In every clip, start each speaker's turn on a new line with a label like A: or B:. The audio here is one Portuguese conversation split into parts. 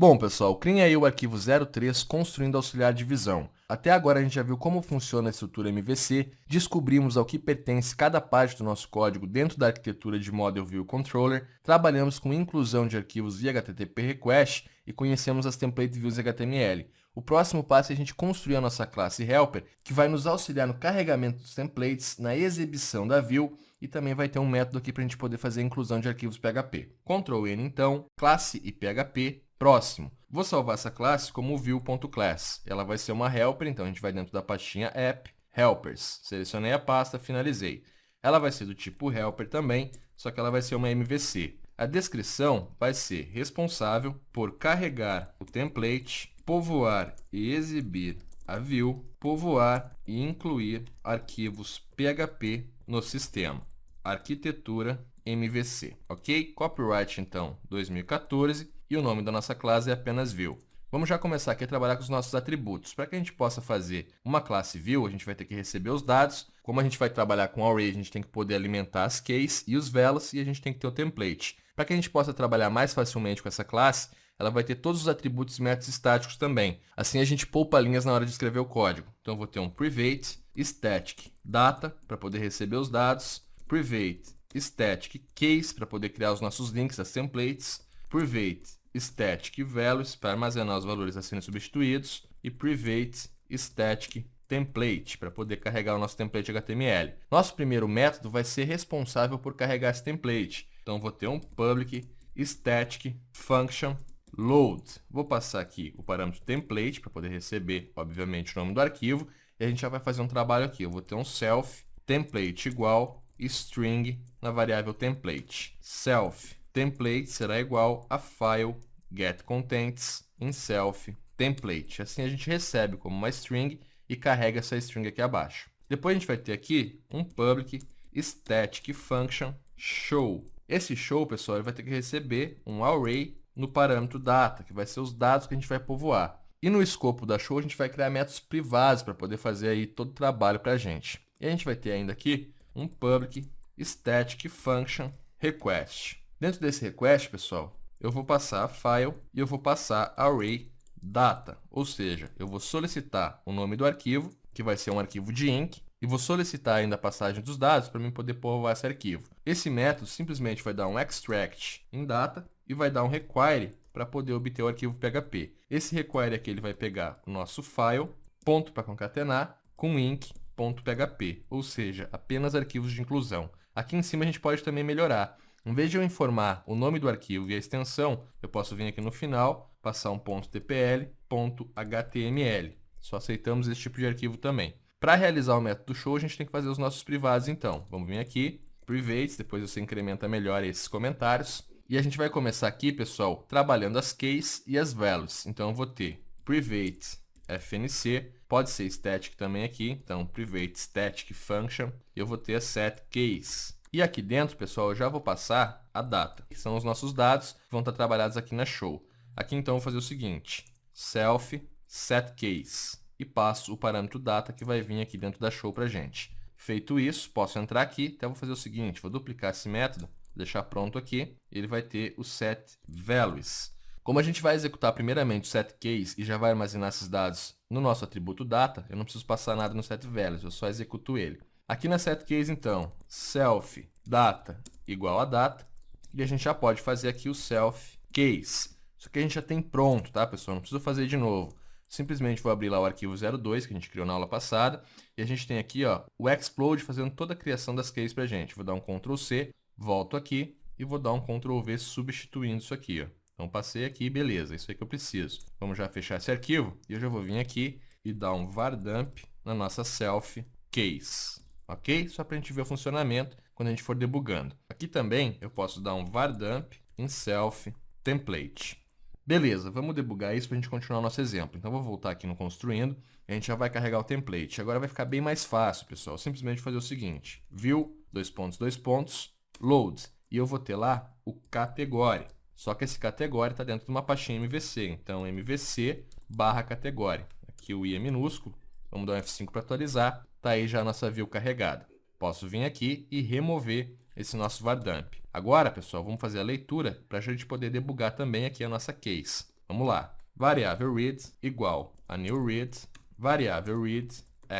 A: Bom, pessoal, criem aí o arquivo 03 construindo auxiliar de visão. Até agora a gente já viu como funciona a estrutura MVC, descobrimos ao que pertence cada parte do nosso código dentro da arquitetura de Model View Controller, trabalhamos com inclusão de arquivos via HTTP Request e conhecemos as template views HTML. O próximo passo é a gente construir a nossa classe Helper, que vai nos auxiliar no carregamento dos templates, na exibição da view e também vai ter um método aqui para a gente poder fazer a inclusão de arquivos PHP. Ctrl N então, classe e PHP. Próximo, vou salvar essa classe como view.class. Ela vai ser uma helper, então a gente vai dentro da pastinha app, helpers. Selecionei a pasta, finalizei. Ela vai ser do tipo helper também, só que ela vai ser uma MVC. A descrição vai ser responsável por carregar o template, povoar e exibir a view, povoar e incluir arquivos PHP no sistema. Arquitetura MVC, ok? Copyright, então, 2014. E o nome da nossa classe é apenas View. Vamos já começar aqui a trabalhar com os nossos atributos. Para que a gente possa fazer uma classe View, a gente vai ter que receber os dados. Como a gente vai trabalhar com Array, a gente tem que poder alimentar as keys e os values, e a gente tem que ter o template. Para que a gente possa trabalhar mais facilmente com essa classe, ela vai ter todos os atributos e métodos estáticos também. Assim a gente poupa linhas na hora de escrever o código. Então eu vou ter um private static data para poder receber os dados, private static case para poder criar os nossos links, as templates, private static values para armazenar os valores a serem substituídos e private static template para poder carregar o nosso template HTML. Nosso primeiro método vai ser responsável por carregar esse template. Então vou ter um public static function load. Vou passar aqui o parâmetro template para poder receber, obviamente, o nome do arquivo. E a gente já vai fazer um trabalho aqui. Eu vou ter um self template igual string na variável template. Self template será igual a file getContents in self template. Assim a gente recebe como uma string e carrega essa string aqui abaixo. Depois a gente vai ter aqui um public static function show. Esse show, pessoal, ele vai ter que receber um array no parâmetro data, que vai ser os dados que a gente vai povoar. E no escopo da show a gente vai criar métodos privados para poder fazer aí todo o trabalho para a gente. E a gente vai ter ainda aqui um public static function request. Dentro desse request, pessoal, eu vou passar a file e eu vou passar array data, ou seja, eu vou solicitar o nome do arquivo, que vai ser um arquivo de inc, e vou solicitar ainda a passagem dos dados para mim poder povoar esse arquivo. Esse método simplesmente vai dar um extract em data e vai dar um require para poder obter o arquivo PHP. Esse require aqui ele vai pegar o nosso file, ponto para concatenar, com inc.php, ou seja, apenas arquivos de inclusão. Aqui em cima a gente pode também melhorar. Em vez de eu informar o nome do arquivo e a extensão, eu posso vir aqui no final, passar um ponto .tpl, ponto .html. Só aceitamos esse tipo de arquivo também. Para realizar o método show, a gente tem que fazer os nossos privados então. Vamos vir aqui, privates, depois você incrementa melhor esses comentários. E a gente vai começar aqui, pessoal, trabalhando as keys e as values. Então eu vou ter private fnc, pode ser static também aqui, então private static function, e eu vou ter a set keys. E aqui dentro, pessoal, eu já vou passar a data, que são os nossos dados que vão estar trabalhados aqui na show. Aqui então eu vou fazer o seguinte, self set case, e passo o parâmetro data que vai vir aqui dentro da show para a gente. Feito isso, posso entrar aqui, então eu vou fazer o seguinte, vou duplicar esse método, deixar pronto aqui, ele vai ter o set values. Como a gente vai executar primeiramente o set case e já vai armazenar esses dados no nosso atributo data, eu não preciso passar nada no set values, eu só executo ele. Aqui na set case, então, self data igual a data, e a gente já pode fazer aqui o self case. Isso aqui a gente já tem pronto, tá, pessoal? Não precisa fazer de novo. Simplesmente vou abrir lá o arquivo 02, que a gente criou na aula passada, e a gente tem aqui ó, o explode fazendo toda a criação das cases para a gente. Vou dar um Ctrl C, volto aqui e vou dar um Ctrl V substituindo isso aqui. Ó. Então passei aqui, beleza, isso aí que eu preciso. Vamos já fechar esse arquivo e eu já vou vir aqui e dar um var dump na nossa self case. Ok? Só para a gente ver o funcionamento quando a gente for debugando. Aqui também eu posso dar um var dump em self template. Beleza, vamos debugar isso para a gente continuar o nosso exemplo. Então, vou voltar aqui no construindo, e a gente já vai carregar o template. Agora vai ficar bem mais fácil, pessoal. Simplesmente fazer o seguinte, view, load, e eu vou ter lá o category. Só que esse category está dentro de uma pastinha MVC, então MVC barra category. Aqui o I é minúsculo, vamos dar um F5 para atualizar, está aí já a nossa view carregada. Posso vir aqui e remover esse nosso var dump. Agora, pessoal, vamos fazer a leitura para a gente poder debugar também aqui a nossa case. Vamos lá. Variável read igual a new read, variável read,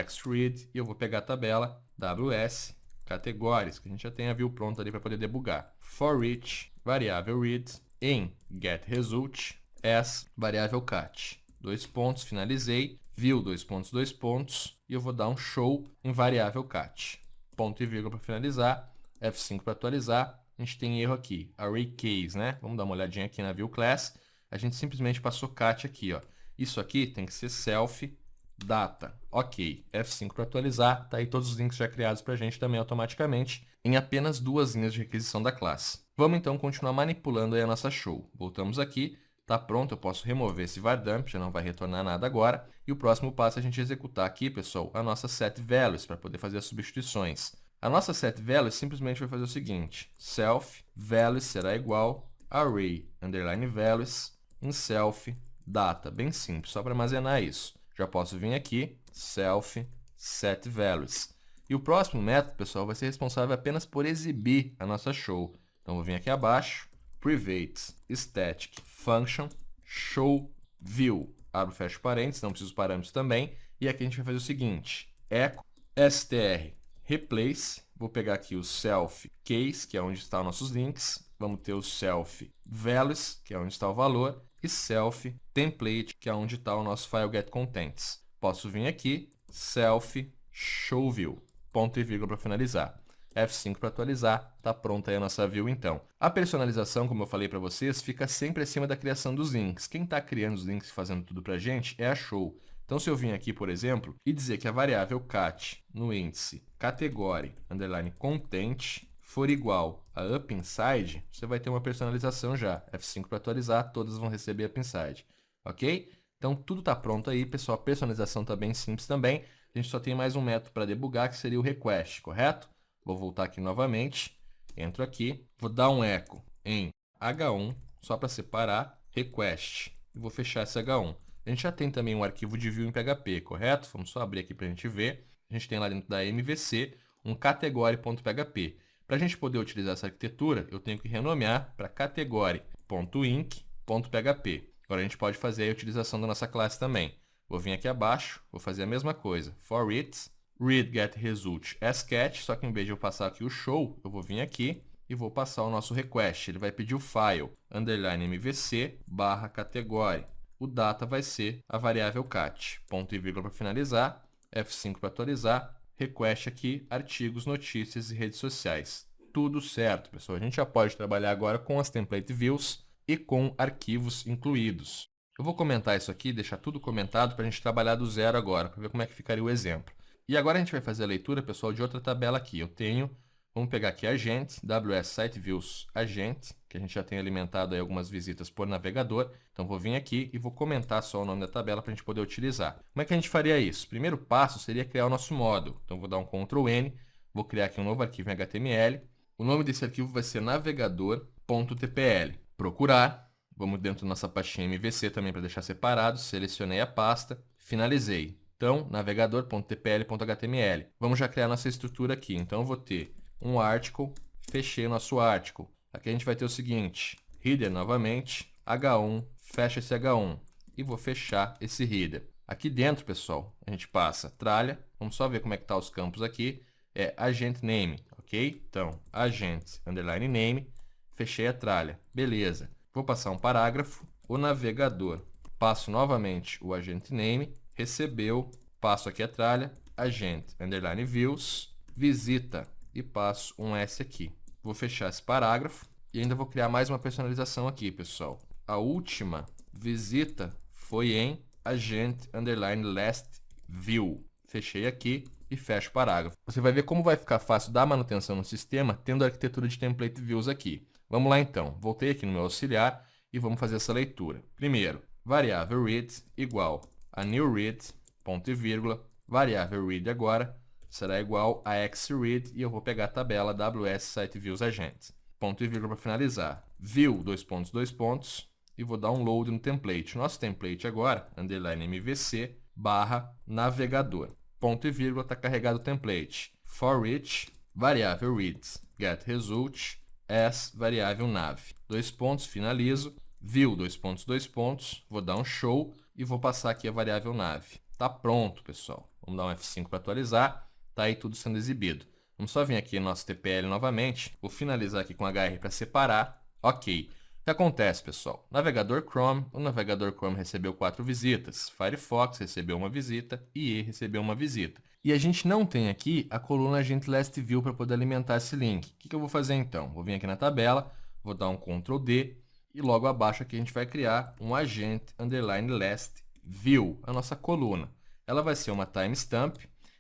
A: xRead, e eu vou pegar a tabela ws categories, que a gente já tem a view pronta ali para poder debugar. For each variável read em getResult as variável cat. Dois pontos, finalizei, view, dois pontos, e eu vou dar um show em variável cat. Ponto e vírgula para finalizar, F5 para atualizar. A gente tem erro aqui, array case, né? Vamos dar uma olhadinha aqui na view class. A gente simplesmente passou cat aqui, ó. Isso aqui tem que ser self data. Ok, F5 para atualizar. Tá aí todos os links já criados para a gente também automaticamente em apenas 2 linhas de requisição da classe. Vamos então continuar manipulando aí a nossa show. Voltamos aqui. Tá pronto, eu posso remover esse var_dump, já não vai retornar nada agora. E o próximo passo é a gente executar aqui, pessoal, a nossa setValues para poder fazer as substituições. A nossa setValues simplesmente vai fazer o seguinte: self values será igual array underline values em self data. Bem simples, só para armazenar isso. Já posso vir aqui, self setValues. E o próximo método, pessoal, vai ser responsável apenas por exibir a nossa show. Então, vou vir aqui abaixo, private static function show view. Abro e fecho parênteses, não preciso parâmetros também. E aqui a gente vai fazer o seguinte: echo str replace. Vou pegar aqui o self case, que é onde estão nossos links. Vamos ter o self values, que é onde está o valor. E self template, que é onde está o nosso file getContents. Posso vir aqui, self show view. Ponto e vírgula para finalizar. F5 para atualizar, está pronta aí a nossa view então. A personalização, como eu falei para vocês, fica sempre acima da criação dos links. Quem está criando os links e fazendo tudo para a gente é a show. Então, se eu vim aqui, por exemplo, e dizer que a variável cat no índice category underline content for igual a up inside, você vai ter uma personalização já. F5 para atualizar, todas vão receber up inside. Ok? Então, tudo está pronto aí, pessoal. A personalização está bem simples também. A gente só tem mais um método para debugar, que seria o request, correto? Vou voltar aqui novamente, entro aqui, vou dar um echo em H1, só para separar, request, e vou fechar esse H1. A gente já tem também um arquivo de view em PHP, correto? Vamos só abrir aqui para a gente ver. A gente tem lá dentro da MVC um category.php. Para a gente poder utilizar essa arquitetura, eu tenho que renomear para category.inc.php. Agora a gente pode fazer a utilização da nossa classe também. Vou vir aqui abaixo, vou fazer a mesma coisa, for it, read getResult as cat, só que em vez de eu passar aqui o show, eu vou vir aqui e vou passar o nosso request. Ele vai pedir o file underline mvc barra category. O data vai ser a variável cat. Ponto e vírgula para finalizar, F5 para atualizar, request aqui, artigos, notícias e redes sociais. Tudo certo, pessoal. A gente já pode trabalhar agora com as template views e com arquivos incluídos. Eu vou comentar isso aqui, deixar tudo comentado para a gente trabalhar do zero agora, para ver como é que ficaria o exemplo. E agora a gente vai fazer a leitura, pessoal, de outra tabela aqui. Eu tenho, vamos pegar aqui agente, WS Site Views agente, que a gente já tem alimentado aí algumas visitas por navegador. Então, vou vir aqui e vou comentar só o nome da tabela para a gente poder utilizar. Como é que a gente faria isso? Primeiro passo seria criar o nosso módulo. Então, vou dar um Ctrl N, vou criar aqui um novo arquivo em HTML. O nome desse arquivo vai ser navegador.tpl. Procurar. Vamos dentro da nossa pastinha MVC também para deixar separado. Selecionei a pasta, finalizei. Então, navegador.tpl.html. Vamos já criar nossa estrutura aqui. Então, eu vou ter um article, fechei o nosso article. Aqui a gente vai ter o seguinte, header novamente, H1, fecha esse H1 e vou fechar esse header. Aqui dentro, pessoal, a gente passa tralha. Vamos só ver como é que tá os campos aqui. É agent name, ok? Então, agent underline name, fechei a tralha. Beleza. Vou passar um parágrafo. O navegador, passo novamente o agent name, recebeu, passo aqui a tralha, agent underline views, visita e passo um S aqui. Vou fechar esse parágrafo e ainda vou criar mais uma personalização aqui, pessoal. A última visita foi em agent underline last view. Fechei aqui e fecho o parágrafo. Você vai ver como vai ficar fácil dar manutenção no sistema tendo a arquitetura de template views aqui. Vamos lá então. Voltei aqui no meu auxiliar e vamos fazer essa leitura. Primeiro, variável read igual a new read, ponto e vírgula, variável read agora será igual a xRead e eu vou pegar a tabela WS Site Views Agent. Ponto e vírgula para finalizar. View, dois pontos, e vou dar um load no template. Nosso template agora, underline MVC, barra navegador. Ponto e vírgula, está carregado o template. For each, variável reads, getResult, as variável nav. Dois pontos, finalizo. view, dois pontos, vou dar um show e vou passar aqui a variável nave. Tá pronto, pessoal. Vamos dar um F5 para atualizar. Tá aí tudo sendo exibido. Vamos só vir aqui no nosso TPL novamente. Vou finalizar aqui com HR para separar. Ok. O que acontece, pessoal? Navegador Chrome. O navegador Chrome recebeu 4 visitas. Firefox recebeu uma visita. IE recebeu uma visita. E a gente não tem aqui a coluna Agent Last View para poder alimentar esse link. O que eu vou fazer então? Vou vir aqui na tabela, vou dar um Ctrl D e logo abaixo aqui a gente vai criar um Agent Underline Last View, a nossa coluna. Ela vai ser uma timestamp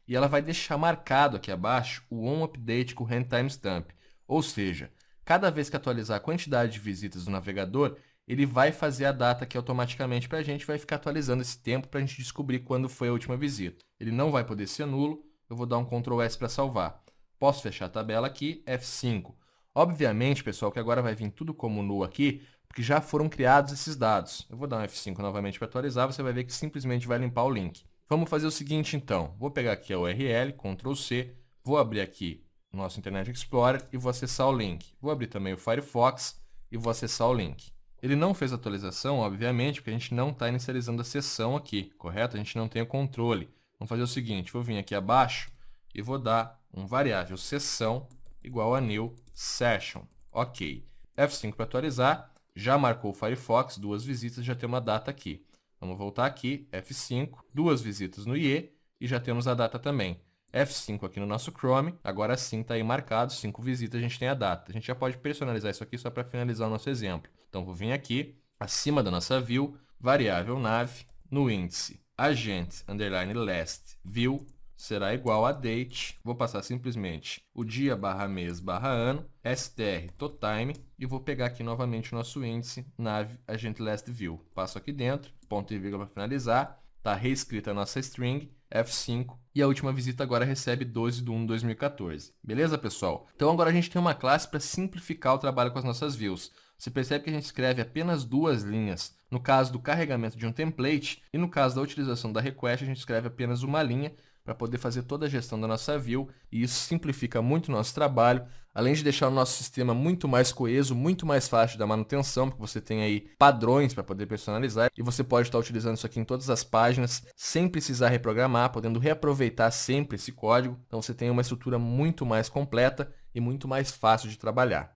A: e ela vai deixar marcado aqui abaixo o onUpdate current timestamp. Ou seja, cada vez que atualizar a quantidade de visitas do navegador, ele vai fazer a data aqui automaticamente para a gente, vai ficar atualizando esse tempo para a gente descobrir quando foi a última visita. Ele não vai poder ser nulo, eu vou dar um Ctrl S para salvar. Posso fechar a tabela aqui, F5. Obviamente, pessoal, que agora vai vir tudo como null aqui, porque já foram criados esses dados. Eu vou dar um F5 novamente para atualizar, você vai ver que simplesmente vai limpar o link. Vamos fazer o seguinte, então. Vou pegar aqui a URL, Ctrl C, vou abrir aqui o nosso Internet Explorer e vou acessar o link. Vou abrir também o Firefox e vou acessar o link. Ele não fez atualização, obviamente, porque a gente não está inicializando a sessão aqui, correto? A gente não tem o controle. Vamos fazer o seguinte, vou vir aqui abaixo e vou dar um variável sessão igual a new session. Ok. F5 para atualizar, já marcou o Firefox, 2 visitas, já tem uma data aqui. Vamos voltar aqui, F5, 2 visitas no IE e já temos a data também. F5 aqui no nosso Chrome, agora sim está aí marcado, 5 visitas, a gente tem a data. A gente já pode personalizar isso aqui só para finalizar o nosso exemplo. Então, vou vir aqui, acima da nossa view, variável nav, no índice, agent, underline last, view, será igual a date, vou passar simplesmente o dia barra mês barra ano, str totime, e vou pegar aqui novamente o nosso índice, nav, agent last view. Passo aqui dentro, ponto e vírgula para finalizar, está reescrita a nossa string, F5, e a última visita agora recebe 12/1/2014. Beleza, pessoal? Então agora a gente tem uma classe para simplificar o trabalho com as nossas views. Você percebe que a gente escreve apenas 2 linhas no caso do carregamento de um template, e no caso da utilização da request, a gente escreve apenas uma linha para poder fazer toda a gestão da nossa view, e isso simplifica muito o nosso trabalho, além de deixar o nosso sistema muito mais coeso, muito mais fácil da manutenção, porque você tem aí padrões para poder personalizar, e você pode estar utilizando isso aqui em todas as páginas, sem precisar reprogramar, podendo reaproveitar sempre esse código. Então você tem uma estrutura muito mais completa e muito mais fácil de trabalhar.